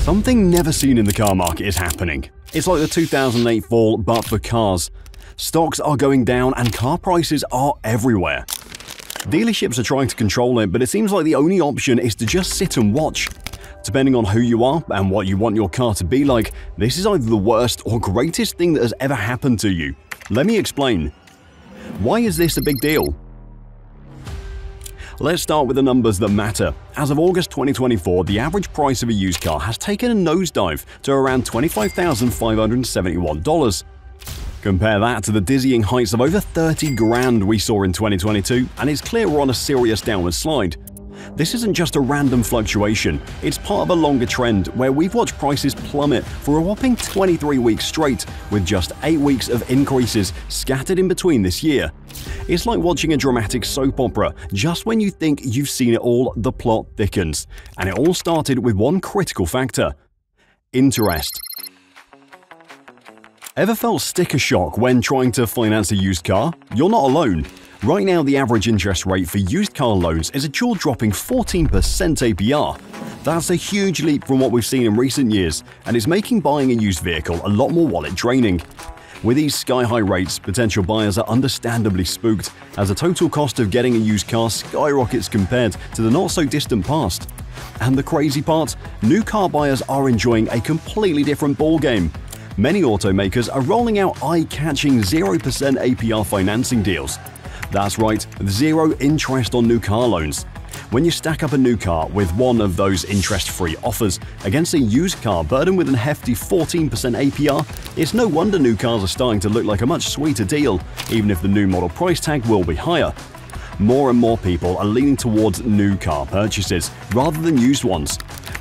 Something never seen in the car market is happening. It's like the 2008 fall, but for cars. Stocks are going down and car prices are everywhere. Dealerships are trying to control it, but it seems like the only option is to just sit and watch. Depending on who you are and what you want your car to be like, this is either the worst or greatest thing that has ever happened to you. Let me explain. Why is this a big deal? Let's start with the numbers that matter. As of August 2024, the average price of a used car has taken a nosedive to around $25,571. Compare that to the dizzying heights of over 30 grand we saw in 2022, and it's clear we're on a serious downward slide. This isn't just a random fluctuation, it's part of a longer trend where we've watched prices plummet for a whopping 23 weeks straight, with just 8 weeks of increases scattered in between this year. It's like watching a dramatic soap opera. Just when you think you've seen it all, the plot thickens. And it all started with one critical factor: interest. Ever felt sticker shock when trying to finance a used car? You're not alone. Right now, the average interest rate for used car loans is a jaw-dropping 14% APR. That's a huge leap from what we've seen in recent years, and it's making buying a used vehicle a lot more wallet-draining. With these sky-high rates, potential buyers are understandably spooked, as the total cost of getting a used car skyrockets compared to the not-so-distant past. And the crazy part? New car buyers are enjoying a completely different ballgame. Many automakers are rolling out eye-catching 0% APR financing deals. That's right, zero interest on new car loans. When you stack up a new car with one of those interest-free offers against a used car burdened with a hefty 14% APR, it's no wonder new cars are starting to look like a much sweeter deal, even if the new model price tag will be higher. More and more people are leaning towards new car purchases rather than used ones.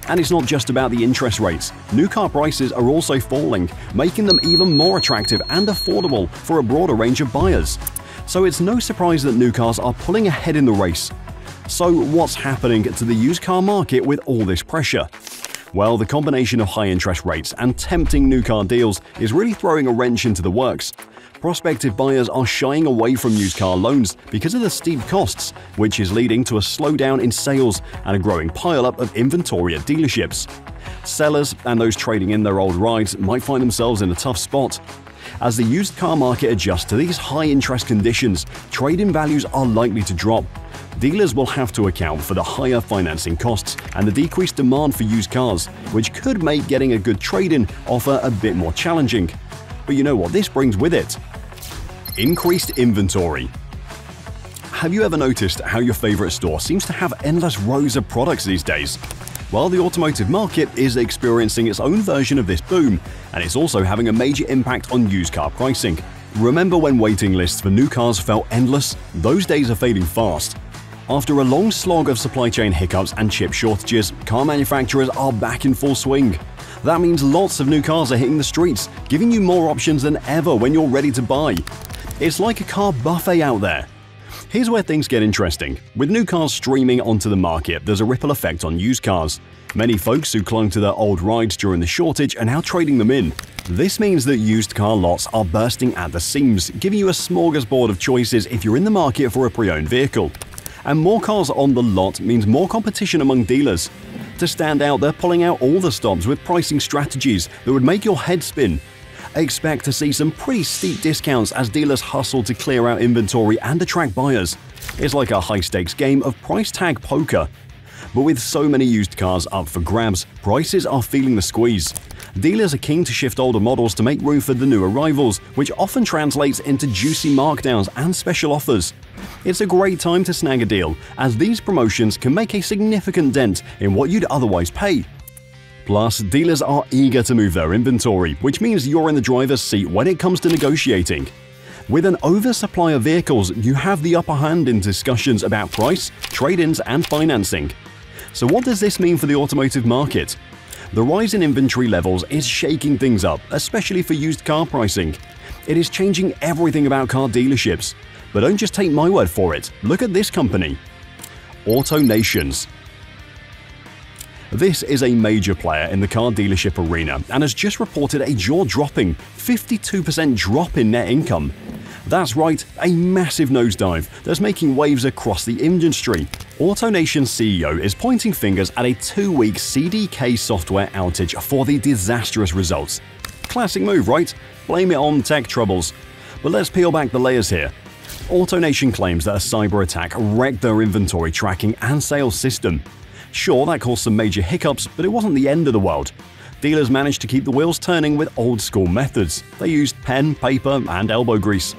And it's not just about the interest rates. New car prices are also falling, making them even more attractive and affordable for a broader range of buyers. So it's no surprise that new cars are pulling ahead in the race. So what's happening to the used car market with all this pressure? Well, the combination of high interest rates and tempting new car deals is really throwing a wrench into the works. Prospective buyers are shying away from used car loans because of the steep costs, which is leading to a slowdown in sales and a growing pile-up of inventory at dealerships. Sellers and those trading in their old rides might find themselves in a tough spot. As the used car market adjusts to these high-interest conditions, trade-in values are likely to drop. Dealers will have to account for the higher financing costs and the decreased demand for used cars, which could make getting a good trade-in offer a bit more challenging. But you know what this brings with it? Increased inventory. Have you ever noticed how your favorite store seems to have endless rows of products these days? Well, the automotive market is experiencing its own version of this boom, and it's also having a major impact on used car pricing. Remember when waiting lists for new cars felt endless? Those days are fading fast. After a long slog of supply chain hiccups and chip shortages, car manufacturers are back in full swing. That means lots of new cars are hitting the streets, giving you more options than ever when you're ready to buy. It's like a car buffet out there. Here's where things get interesting. With new cars streaming onto the market, there's a ripple effect on used cars. Many folks who clung to their old rides during the shortage are now trading them in. This means that used car lots are bursting at the seams, giving you a smorgasbord of choices if you're in the market for a pre-owned vehicle. And more cars on the lot means more competition among dealers. To stand out, they're pulling out all the stops with pricing strategies that would make your head spin. Expect to see some pretty steep discounts as dealers hustle to clear out inventory and attract buyers. It's like a high-stakes game of price tag poker. But with so many used cars up for grabs, prices are feeling the squeeze. Dealers are keen to shift older models to make room for the new arrivals, which often translates into juicy markdowns and special offers. It's a great time to snag a deal, as these promotions can make a significant dent in what you'd otherwise pay. Plus, dealers are eager to move their inventory, which means you're in the driver's seat when it comes to negotiating. With an oversupply of vehicles, you have the upper hand in discussions about price, trade-ins, and financing. So what does this mean for the automotive market? The rise in inventory levels is shaking things up, especially for used car pricing. It is changing everything about car dealerships. But don't just take my word for it. Look at this company. AutoNations. This is a major player in the car dealership arena and has just reported a jaw-dropping 52% drop in net income. That's right, a massive nosedive that's making waves across the industry. AutoNation's CEO is pointing fingers at a 2-week CDK software outage for the disastrous results. Classic move, right? Blame it on tech troubles. But let's peel back the layers here. AutoNation claims that a cyber attack wrecked their inventory tracking and sales system. Sure, that caused some major hiccups, but it wasn't the end of the world. Dealers managed to keep the wheels turning with old-school methods. They used pen, paper, and elbow grease.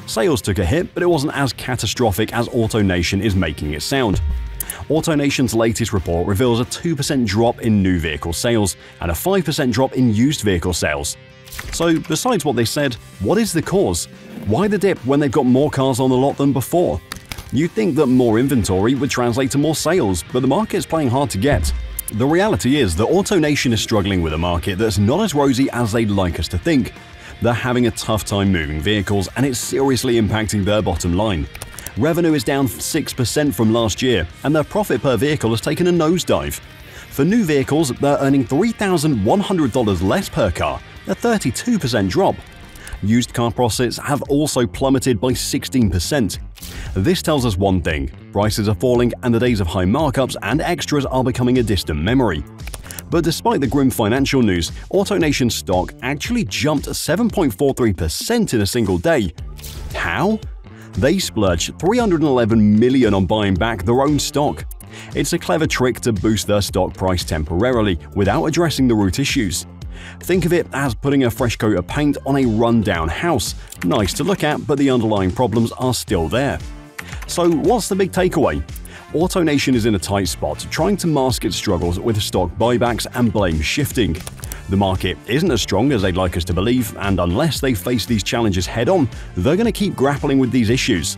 Sales took a hit, but it wasn't as catastrophic as AutoNation is making it sound. AutoNation's latest report reveals a 2% drop in new vehicle sales and a 5% drop in used vehicle sales. So, besides what they said, what is the cause? Why the dip when they've got more cars on the lot than before? You'd think that more inventory would translate to more sales, but the market's playing hard to get. The reality is that AutoNation is struggling with a market that's not as rosy as they'd like us to think. They're having a tough time moving vehicles, and it's seriously impacting their bottom line. Revenue is down 6% from last year, and their profit per vehicle has taken a nosedive. For new vehicles, they're earning $3,100 less per car, a 32% drop. Used car profits have also plummeted by 16%. This tells us one thing: prices are falling and the days of high markups and extras are becoming a distant memory. But despite the grim financial news, AutoNation's stock actually jumped 7.43% in a single day. How? They splurged $311 million on buying back their own stock. It's a clever trick to boost their stock price temporarily without addressing the root issues. Think of it as putting a fresh coat of paint on a run-down house. Nice to look at, but the underlying problems are still there. So what's the big takeaway? AutoNation is in a tight spot, trying to mask its struggles with stock buybacks and blame shifting. The market isn't as strong as they'd like us to believe, and unless they face these challenges head-on, they're going to keep grappling with these issues.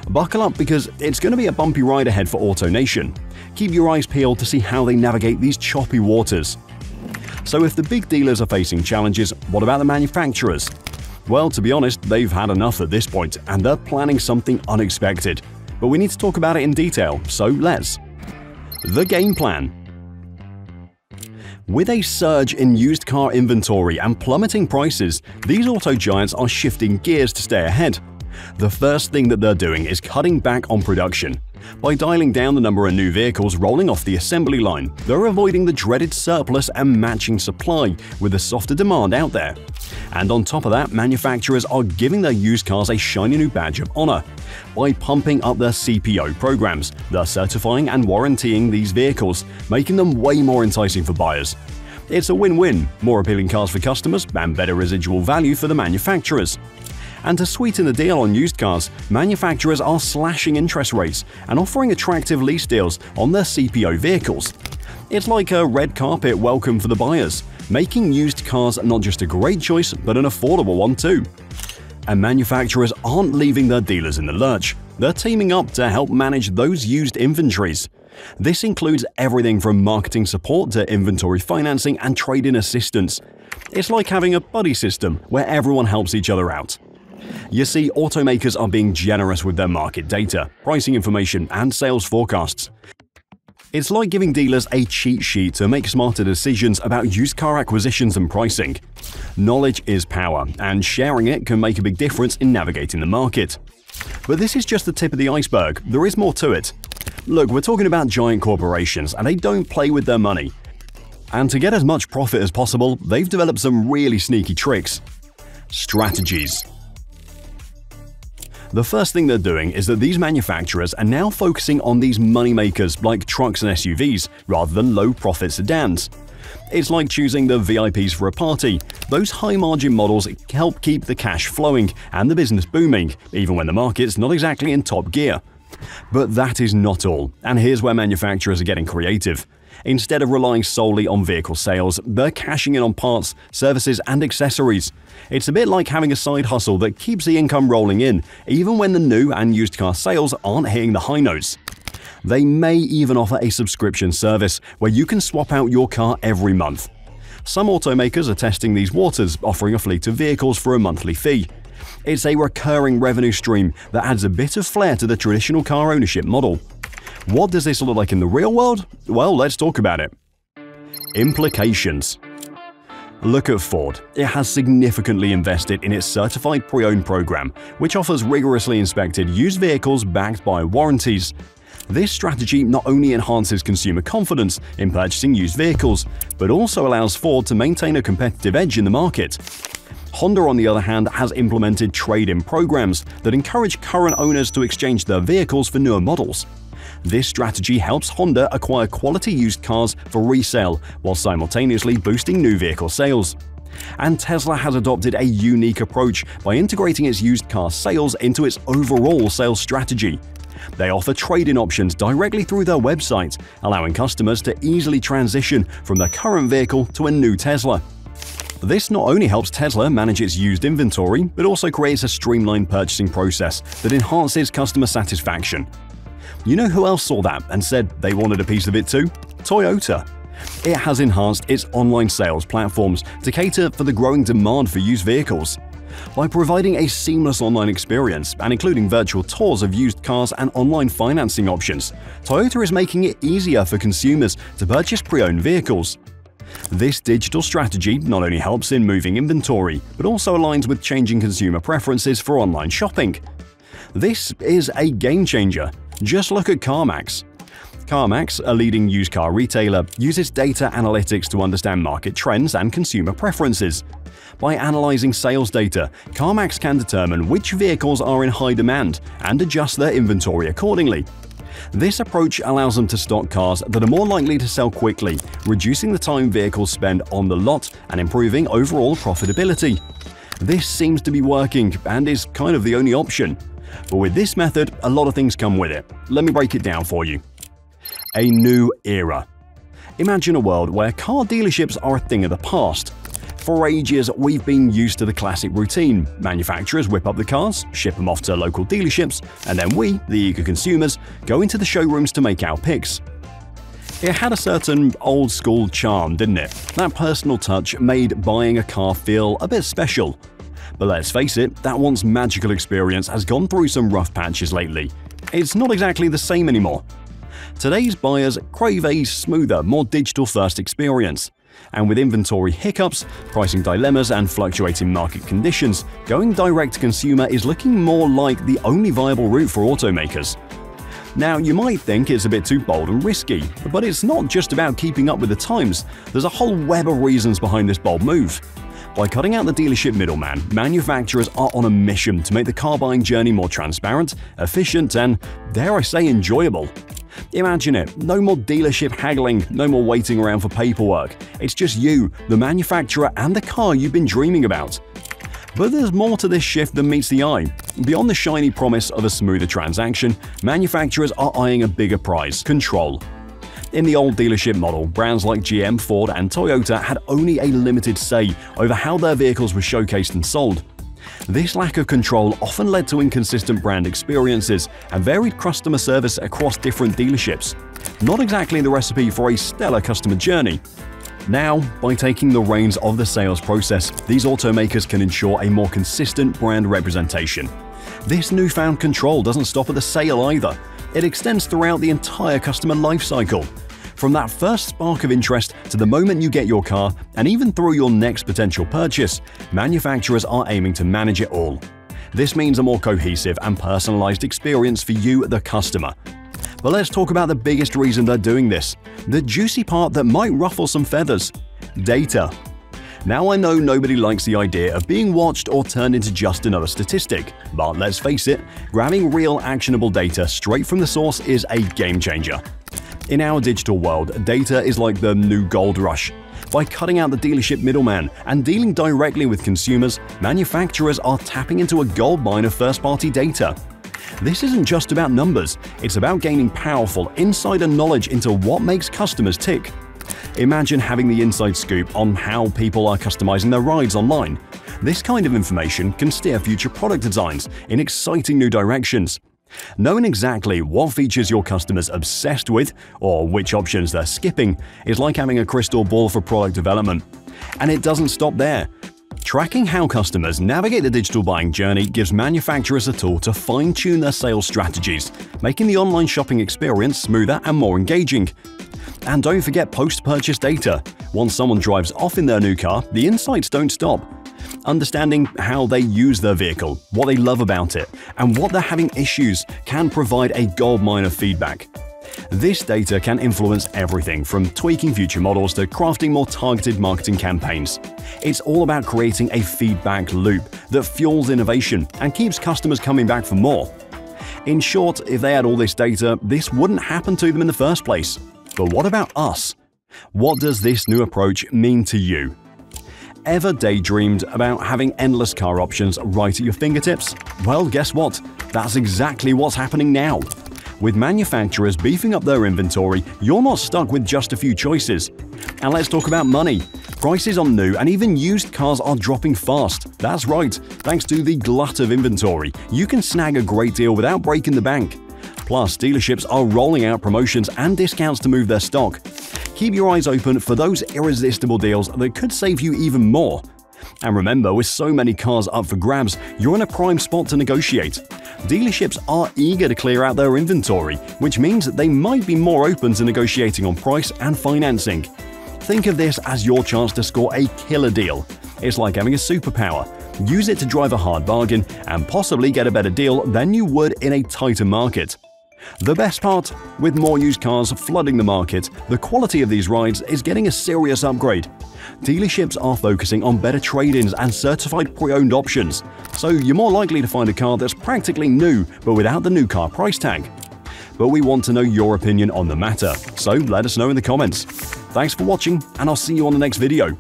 Buckle up, because it's going to be a bumpy ride ahead for AutoNation. Keep your eyes peeled to see how they navigate these choppy waters. So if the big dealers are facing challenges, what about the manufacturers? Well, to be honest, they've had enough at this point, and they're planning something unexpected. But we need to talk about it in detail, so let's. The game plan. With a surge in used car inventory and plummeting prices, these auto giants are shifting gears to stay ahead. The first thing that they're doing is cutting back on production. By dialing down the number of new vehicles rolling off the assembly line, they're avoiding the dreaded surplus and matching supply with the softer demand out there. And on top of that, manufacturers are giving their used cars a shiny new badge of honor. By pumping up their CPO programs, they're certifying and warrantying these vehicles, making them way more enticing for buyers. It's a win-win: more appealing cars for customers and better residual value for the manufacturers. And to sweeten the deal on used cars, manufacturers are slashing interest rates and offering attractive lease deals on their CPO vehicles. It's like a red carpet welcome for the buyers, making used cars not just a great choice but an affordable one too. And manufacturers aren't leaving their dealers in the lurch. They're teaming up to help manage those used inventories. This includes everything from marketing support to inventory financing and trade-in assistance. It's like having a buddy system where everyone helps each other out. You see, automakers are being generous with their market data, pricing information, and sales forecasts. It's like giving dealers a cheat sheet to make smarter decisions about used car acquisitions and pricing. Knowledge is power, and sharing it can make a big difference in navigating the market. But this is just the tip of the iceberg. There is more to it. Look, we're talking about giant corporations, and they don't play with their money. And to get as much profit as possible, they've developed some really sneaky tricks. Strategies. The first thing they're doing is that these manufacturers are now focusing on these moneymakers like trucks and SUVs rather than low-profit sedans. It's like choosing the VIPs for a party. Those high-margin models help keep the cash flowing and the business booming, even when the market's not exactly in top gear. But that is not all, and here's where manufacturers are getting creative. Instead of relying solely on vehicle sales, they're cashing in on parts, services, and accessories. It's a bit like having a side hustle that keeps the income rolling in, even when the new and used car sales aren't hitting the high notes. They may even offer a subscription service where you can swap out your car every month. Some automakers are testing these waters, offering a fleet of vehicles for a monthly fee. It's a recurring revenue stream that adds a bit of flair to the traditional car ownership model. What does this look like in the real world? Well, let's talk about it. Implications. Look at Ford. It has significantly invested in its certified pre-owned program, which offers rigorously inspected used vehicles backed by warranties. This strategy not only enhances consumer confidence in purchasing used vehicles, but also allows Ford to maintain a competitive edge in the market. Honda, on the other hand, has implemented trade-in programs that encourage current owners to exchange their vehicles for newer models. This strategy helps Honda acquire quality used cars for resale while simultaneously boosting new vehicle sales. And Tesla has adopted a unique approach by integrating its used car sales into its overall sales strategy. They offer trade-in options directly through their website, allowing customers to easily transition from their current vehicle to a new Tesla. This not only helps Tesla manage its used inventory, but also creates a streamlined purchasing process that enhances customer satisfaction. You know who else saw that and said they wanted a piece of it too? Toyota. It has enhanced its online sales platforms to cater for the growing demand for used vehicles. By providing a seamless online experience and including virtual tours of used cars and online financing options, Toyota is making it easier for consumers to purchase pre-owned vehicles. This digital strategy not only helps in moving inventory, but also aligns with changing consumer preferences for online shopping. This is a game changer. Just look at CarMax. CarMax, a leading used car retailer, uses data analytics to understand market trends and consumer preferences. By analyzing sales data, CarMax can determine which vehicles are in high demand and adjust their inventory accordingly. This approach allows them to stock cars that are more likely to sell quickly, reducing the time vehicles spend on the lot and improving overall profitability. This seems to be working and is kind of the only option. But with this method, a lot of things come with it. Let me break it down for you. A new era. Imagine a world where car dealerships are a thing of the past. For ages, we've been used to the classic routine. Manufacturers whip up the cars, ship them off to local dealerships, and then we, the eager consumers, go into the showrooms to make our picks. It had a certain old-school charm, didn't it? That personal touch made buying a car feel a bit special. But let's face it, that once magical experience has gone through some rough patches lately. It's not exactly the same anymore. Today's buyers crave a smoother, more digital-first experience. And with inventory hiccups, pricing dilemmas, and fluctuating market conditions, going direct-to-consumer is looking more like the only viable route for automakers. Now, you might think it's a bit too bold and risky, but it's not just about keeping up with the times. There's a whole web of reasons behind this bold move. By cutting out the dealership middleman, manufacturers are on a mission to make the car buying journey more transparent, efficient, and, dare I say, enjoyable. Imagine it, no more dealership haggling, no more waiting around for paperwork. It's just you, the manufacturer, and the car you've been dreaming about. But there's more to this shift than meets the eye. Beyond the shiny promise of a smoother transaction, manufacturers are eyeing a bigger prize: control. In the old dealership model, brands like GM, Ford, and Toyota had only a limited say over how their vehicles were showcased and sold. This lack of control often led to inconsistent brand experiences and varied customer service across different dealerships. Not exactly the recipe for a stellar customer journey. Now, by taking the reins of the sales process, these automakers can ensure a more consistent brand representation. This newfound control doesn't stop at the sale either. It extends throughout the entire customer lifecycle. From that first spark of interest to the moment you get your car, and even through your next potential purchase, manufacturers are aiming to manage it all. This means a more cohesive and personalized experience for you, the customer. But let's talk about the biggest reason they're doing this, the juicy part that might ruffle some feathers: data. Now, I know nobody likes the idea of being watched or turned into just another statistic, but let's face it, grabbing real actionable data straight from the source is a game changer. In our digital world, data is like the new gold rush. By cutting out the dealership middleman and dealing directly with consumers, manufacturers are tapping into a goldmine of first-party data. This isn't just about numbers, it's about gaining powerful insider knowledge into what makes customers tick. Imagine having the inside scoop on how people are customizing their rides online. This kind of information can steer future product designs in exciting new directions. Knowing exactly what features your customers obsessed with or which options they're skipping is like having a crystal ball for product development. And it doesn't stop there. Tracking how customers navigate the digital buying journey gives manufacturers a tool to fine-tune their sales strategies, making the online shopping experience smoother and more engaging. And don't forget post-purchase data. Once someone drives off in their new car, the insights don't stop. Understanding how they use their vehicle, what they love about it, and what they're having issues can provide a goldmine of feedback. This data can influence everything from tweaking future models to crafting more targeted marketing campaigns. It's all about creating a feedback loop that fuels innovation and keeps customers coming back for more. In short, if they had all this data, this wouldn't happen to them in the first place. But what about us? What does this new approach mean to you? Ever daydreamed about having endless car options right at your fingertips? Well, guess what? That's exactly what's happening now. With manufacturers beefing up their inventory, you're not stuck with just a few choices. And let's talk about money. Prices on new and even used cars are dropping fast. That's right, thanks to the glut of inventory, you can snag a great deal without breaking the bank. Plus, dealerships are rolling out promotions and discounts to move their stock. Keep your eyes open for those irresistible deals that could save you even more. And remember, with so many cars up for grabs, you're in a prime spot to negotiate. Dealerships are eager to clear out their inventory, which means that they might be more open to negotiating on price and financing. Think of this as your chance to score a killer deal. It's like having a superpower. Use it to drive a hard bargain and possibly get a better deal than you would in a tighter market. The best part? With more used cars flooding the market, the quality of these rides is getting a serious upgrade. Dealerships are focusing on better trade-ins and certified pre-owned options, so you're more likely to find a car that's practically new but without the new car price tag. But we want to know your opinion on the matter, so let us know in the comments. Thanks for watching, and I'll see you on the next video.